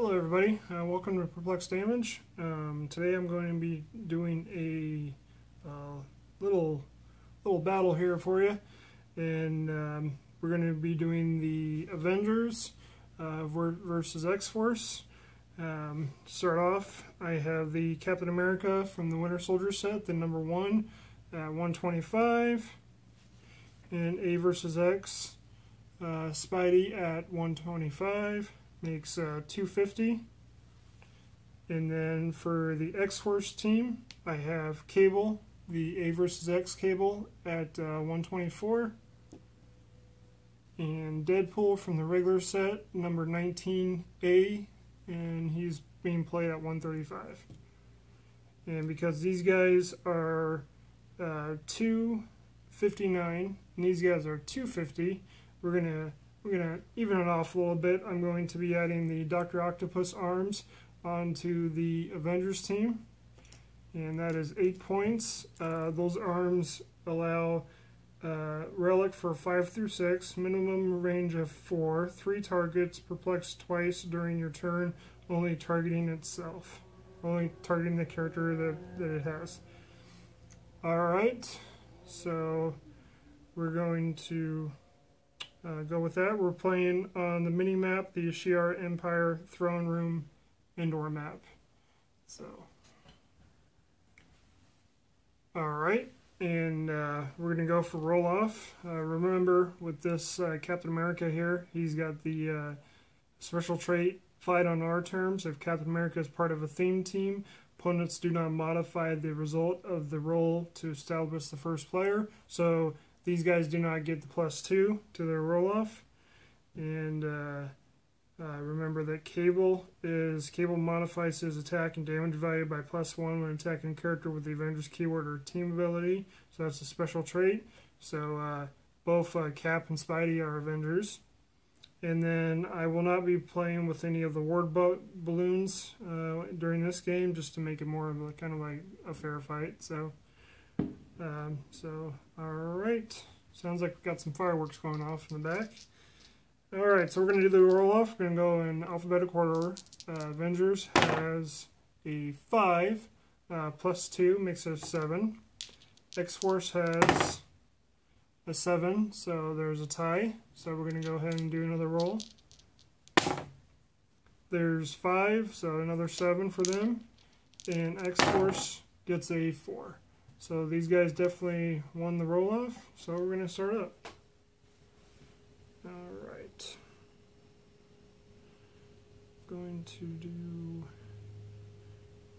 Hello everybody, welcome to Perplex Damage. Today I'm going to be doing a little battle here for you, and we're going to be doing the Avengers versus X-Force. To start off, I have the Captain America from the Winter Soldier set, the number 1 at 125, and A versus X, Spidey at 125. Makes 250. And then for the X-Force team, I have Cable, the A versus X Cable at 124. And Deadpool from the regular set, number 19A, and he's being played at 135. And because these guys are 259 and these guys are 250, we're gonna even it off a little bit. I'm going to be adding the Dr. Octopus arms onto the Avengers team, and that is 8 points. Those arms allow relic for 5 through 6, minimum range of 4, 3 targets, perplex twice during your turn, only targeting itself, only targeting the character that it has. Alright, so we're going to go with that. We're playing on the mini map, the Shi'ar Empire Throne Room indoor map. So, alright, and we're going to go for roll off. Remember, with this Captain America here, he's got the special trait, fight on our terms. If Captain America is part of a theme team, opponents do not modify the result of the roll to establish the first player. So these guys do not get the +2 to their roll-off. And remember that Cable modifies his attack and damage value by +1 when attacking a character with the Avengers keyword or team ability. So that's a special trait. So both Cap and Spidey are Avengers. And then I will not be playing with any of the ward balloons during this game, just to make it more of a kind of like a fair fight. So alright, sounds like we've got some fireworks going off in the back. Alright, so we're going to do the roll-off. We're going to go in alphabetical order. Avengers has a 5, +2 makes it a 7. X-Force has a 7, so there's a tie. So we're going to go ahead and do another roll. There's 5, so another 7 for them. And X-Force gets a 4. So these guys definitely won the roll-off, so we're going to start up. Alright. Going to do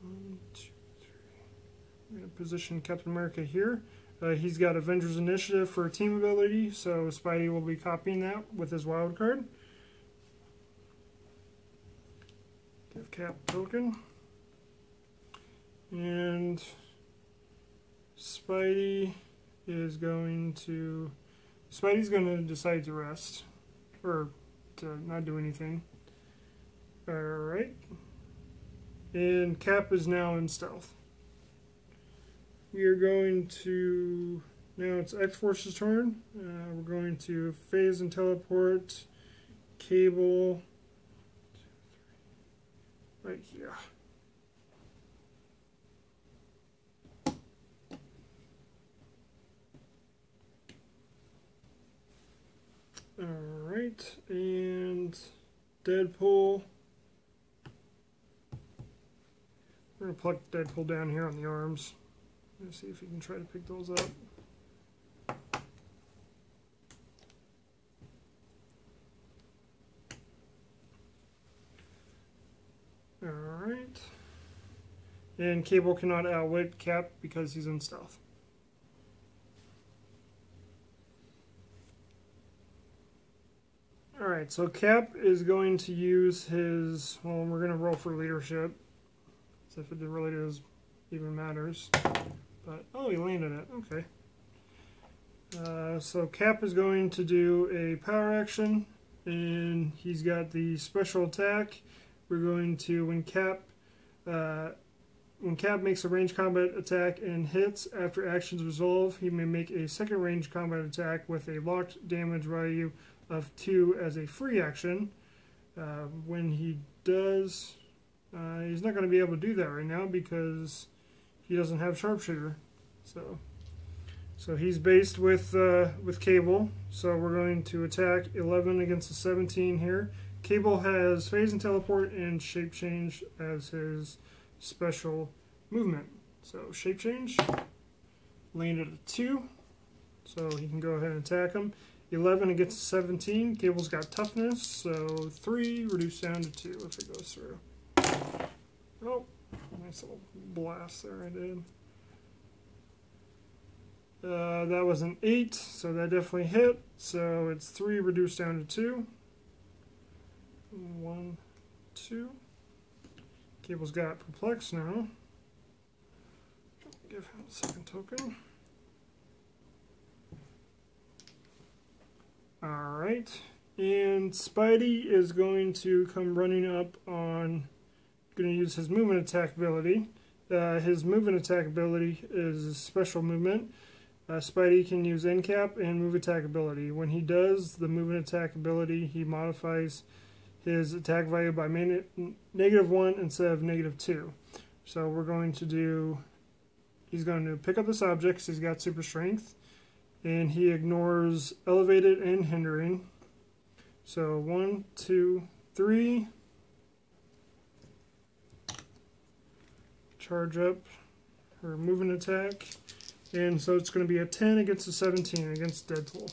1, 2, 3. I'm going to position Captain America here. He's got Avengers Initiative for a team ability, so Spidey will be copying that with his wild card. Give Cap token. And Spidey's going to decide to rest, or to not do anything. Alright. And Cap is now in stealth. We are going to, now it's X-Force's turn. We're going to phase and teleport Cable right here. Alright, and Deadpool. We're going to pluck Deadpool down here on the arms. Let's see if we can try to pick those up. Alright. And Cable cannot outwit Cap because he's in stealth. Alright, so Cap is going to use his, well, we're going to roll for leadership, as if it really does even matters. But, oh, he landed it, okay. So Cap is going to do a power action, and he's got the special attack. We're going to, when Cap makes a ranged combat attack and hits after actions resolve, he may make a second ranged combat attack with a locked damage value of 2 as a free action. When he does, he's not going to be able to do that right now because he doesn't have sharpshooter. So he's based with Cable. So we're going to attack 11 against the 17 here. Cable has phase and teleport and shape change as his special movement. So shape change, landed at 2, so he can go ahead and attack him. 11 against 17. Cable's got toughness, so 3 reduced down to 2 if it goes through. Oh, nice little blast there I did. That was an 8, so that definitely hit. So it's 3 reduced down to 2. 1, 2. Cable's got perplex now. Give him a second token. Alright, and Spidey is going to come running up on, going to use his movement attack ability. His movement attack ability is a special movement. Spidey can use end cap and move attack ability. When he does the movement attack ability, he modifies his attack value by -1 instead of -2. So we're going to do, he's going to pick up this object because he's got super strength. And he ignores elevated and hindering. So 1, 2, 3. Charge up her movement attack. And so it's going to be a 10 against a 17 against Deadpool.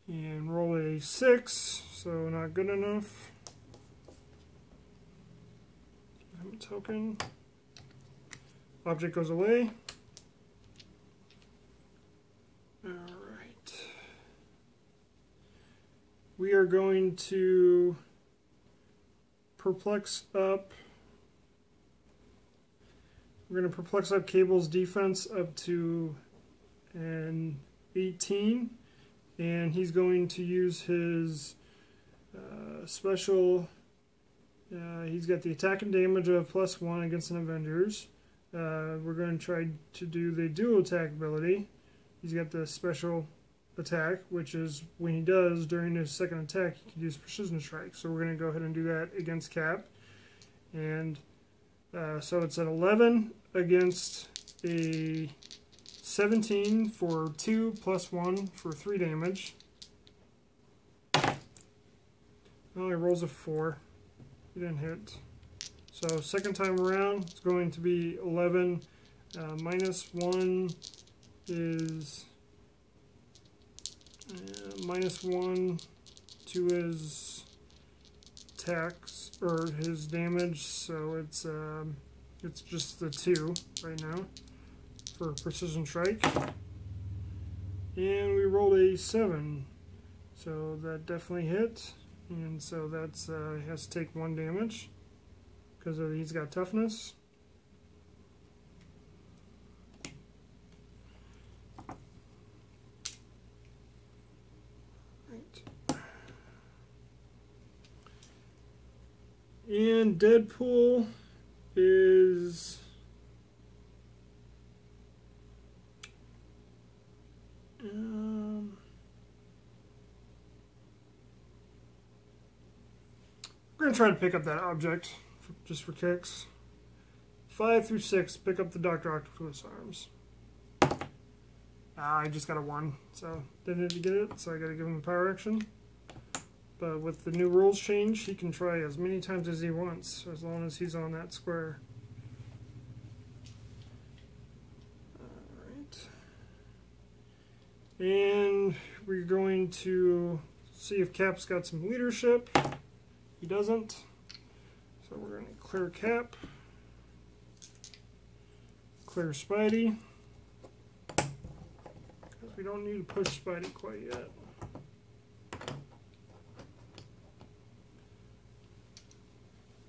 And roll a 6, so not good enough. Give him a token. Object goes away. Alright. We are going to perplex up. We're going to perplex up Cable's defense up to an 18. And he's going to use his special. He's got the attack and damage of +1 against an Avengers. We're going to try to do the dual attack ability. He's got the special attack, which is when he does during his second attack, he can use precision strike. So we're going to go ahead and do that against Cap. And so it's an 11 against a 17 for 2 +1 for 3 damage. Well, he rolls a 4. He didn't hit. So second time around, it's going to be 11 -1 is -1 to his attacks or his damage. So it's just the 2 right now for precision strike. And we rolled a 7, so that definitely hit. And so that's he has to take 1 damage. Because he's got toughness. Right. And Deadpool is we're going to try to pick up that object. Just for kicks. 5 through 6, pick up the Dr. Octopus arms. I just got a 1, so didn't need to get it, so I gotta give him a power action. But with the new rules change, he can try as many times as he wants, as long as he's on that square. Alright. And we're going to see if Cap's got some leadership. He doesn't. So we're going to clear Cap, clear Spidey, because we don't need to push Spidey quite yet.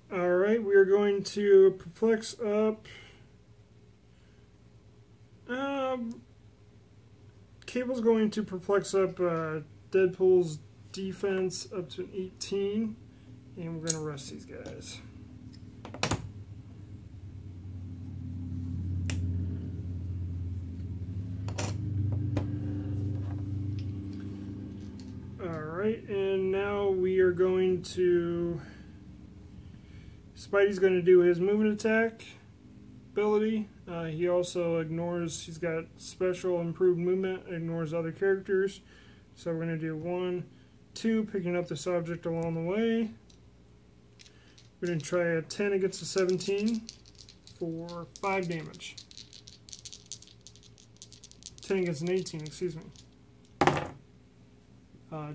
Alright, we are going to perplex up. Cable's going to perplex up Deadpool's defense up to an 18, and we're going to rest these guys. Alright, and now we are going to... Spidey's going to do his movement attack ability. He also ignores, he's got special improved movement, ignores other characters. So we're going to do 1, 2, picking up this object along the way. We're going to try a 10 against a 17 for 5 damage. 10 against an 18, excuse me.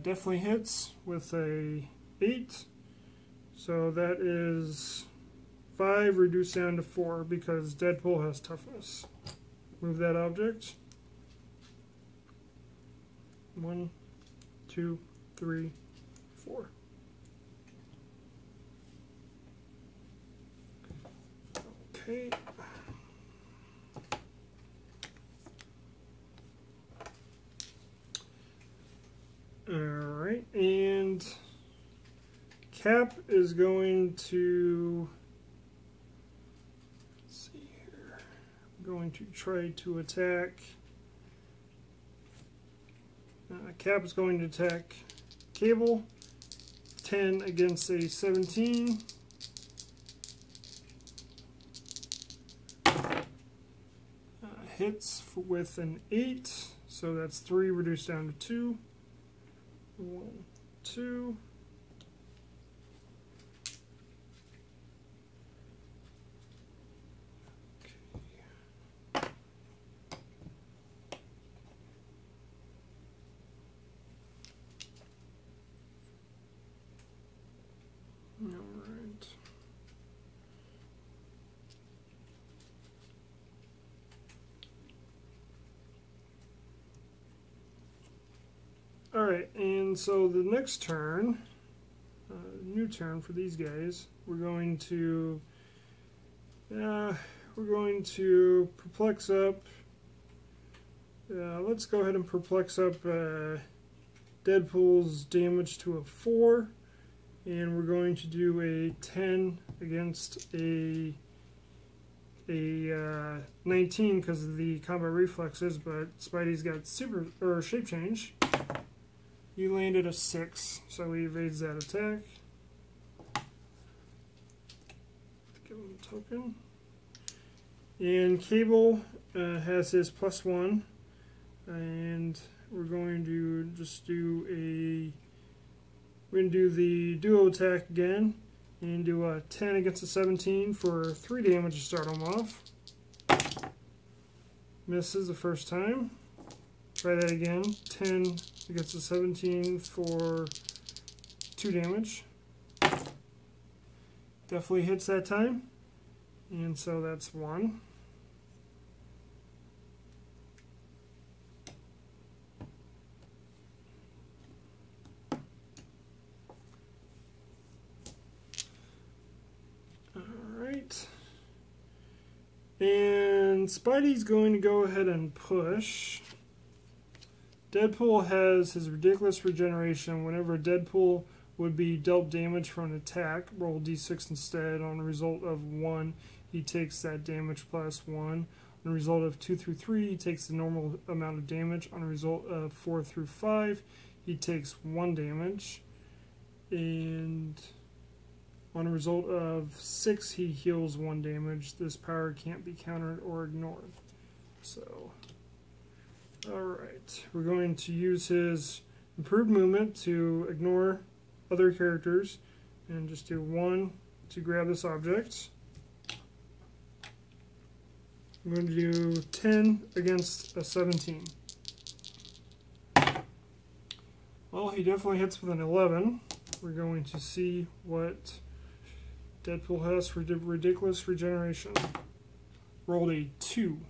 Definitely hits with a 8. So that is 5 reduced down to 4 because Deadpool has toughness. Move that object. 1, 2, 3, 4. Okay. Alright, and Cap is going to, let's see here, going to try to attack, Cap is going to attack Cable, 10 against a 17. Hits with an 8, so that's 3 reduced down to 2. 1, 2. Okay. All right. Alright, and so the next turn, new turn for these guys, we're going to perplex up, let's go ahead and perplex up Deadpool's damage to a 4, and we're going to do a 10 against a 19 because of the combat reflexes, but Spidey's got shape change. You landed a 6, so he evades that attack. Give him a token. And Cable has his +1, and we're going to just do the duo attack again, and do a 10 against a 17 for 3 damage to start him off. Misses the first time. Try that again. 10 against a 17 for 2 damage. Definitely hits that time. And so that's 1. Alright. And Spidey's going to go ahead and push. Deadpool has his ridiculous regeneration. Whenever Deadpool would be dealt damage from an attack, roll d6 instead. On a result of 1, he takes that damage plus 1. On a result of 2 through 3, he takes the normal amount of damage. On a result of 4 through 5, he takes 1 damage. And on a result of 6, he heals 1 damage. This power can't be countered or ignored. So... Alright, we're going to use his improved movement to ignore other characters and just do 1 to grab this object. I'm going to do 10 against a 17. Well, he definitely hits with an 11. We're going to see what Deadpool has for ridiculous regeneration. Rolled a 2.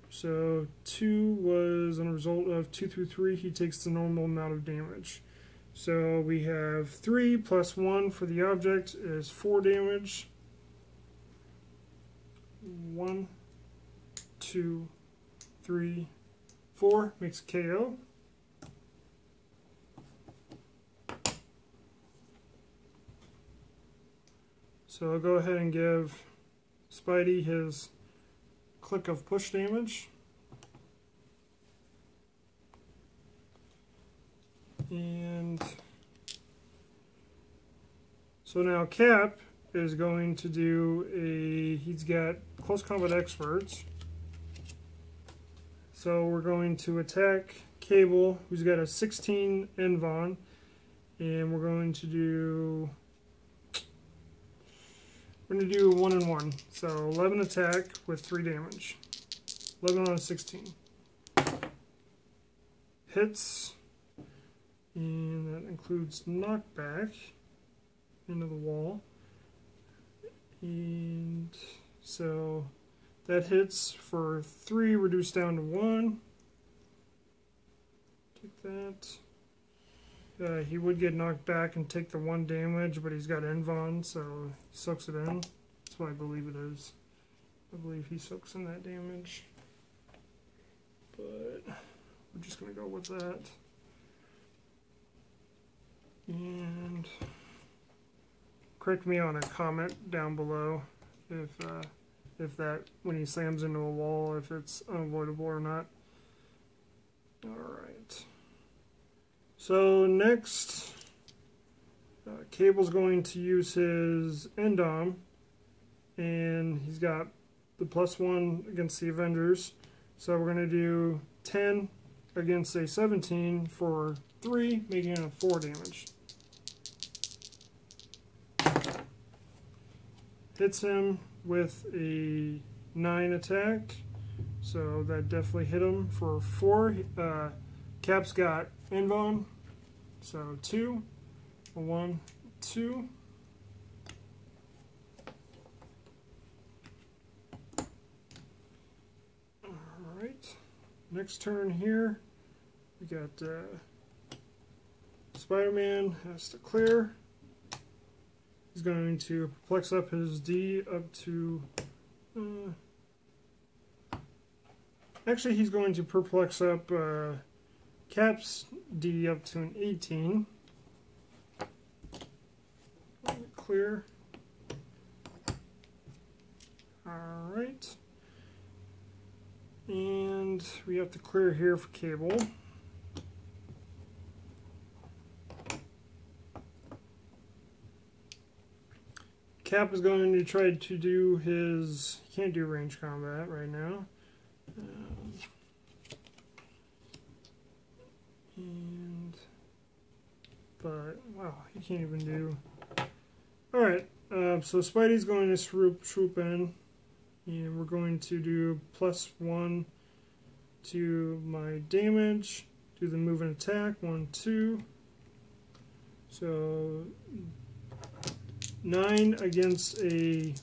So 2 was on a result of 2 through 3, he takes the normal amount of damage. So we have 3 plus 1 for the object is 4 damage. 1, 2, 3, 4 makes a KO. So I'll go ahead and give Spidey his click of push damage. And So now Cap is going to do he's got close combat experts. So we're going to attack Cable, who's got a 16 Envon, and we're going to do 1 and 1. So 11 attack with 3 damage. 11 on a 16. Hits, and that includes knockback into the wall. And so that hits for 3, reduced down to 1. Take that. He would get knocked back and take the 1 damage, but he's got Envon, so he soaks it in. That's what I believe it is. I believe he soaks in that damage. But we're just going to go with that. And correct me on a comment down below if that, when he slams into a wall, if it's unavoidable or not. Alright. So next, Cable's going to use his Endom, and he's got the +1 against the Avengers. So we're going to do 10 against a 17 for 3, making it a 4 damage. Hits him with a 9 attack, so that definitely hit him for 4. Cap's got Envon, so 2, a 1, 2. Alright, next turn here, we got Spider-Man has to clear. He's going to perplex up his D up to... actually, he's going to perplex up Cap's D up to an 18. Clear. Alright. And we have to clear here for Cable. Cap is going to try to do his... He can't do range combat right now. But, wow, he can't even do... Alright, so Spidey's going to swoop in, and we're going to do +1 to my damage, do the move and attack, 1, 2. So 9 against a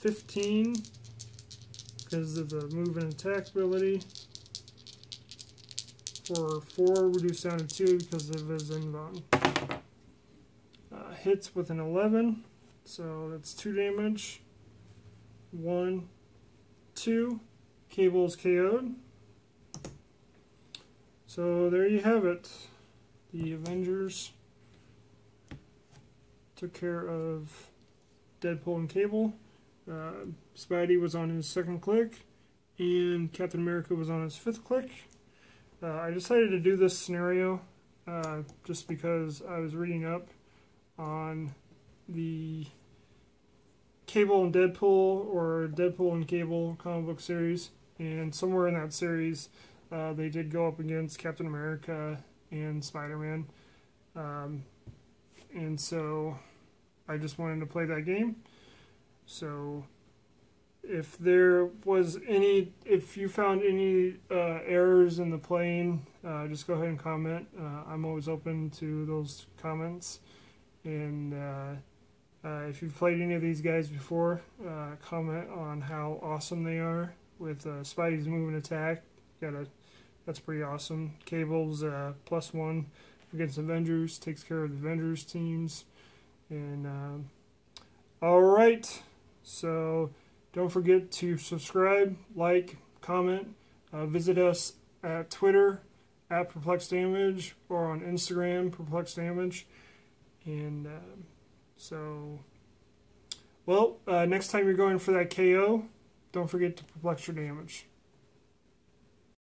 15 because of the move and attack ability. For 4, reduced down to 2 because of his Envon. Hits with an 11, so that's 2 damage. 1, 2. Cable's KO'd. So there you have it. The Avengers took care of Deadpool and Cable. Spidey was on his 2nd click, and Captain America was on his 5th click. I decided to do this scenario just because I was reading up on the Cable and Deadpool or Deadpool and Cable comic book series, and somewhere in that series they did go up against Captain America and Spider-Man, and so I just wanted to play that game. So if there was any, if you found any errors in the playing, just go ahead and comment. I'm always open to those comments. And if you've played any of these guys before, comment on how awesome they are. With Spidey's move and attack, that's pretty awesome. Cable's +1 against Avengers, takes care of the Avengers teams. And alright, so don't forget to subscribe, like, comment. Visit us at Twitter at PerplexedDamage or on Instagram PerplexedDamage. And next time you're going for that KO, don't forget to perplex your damage.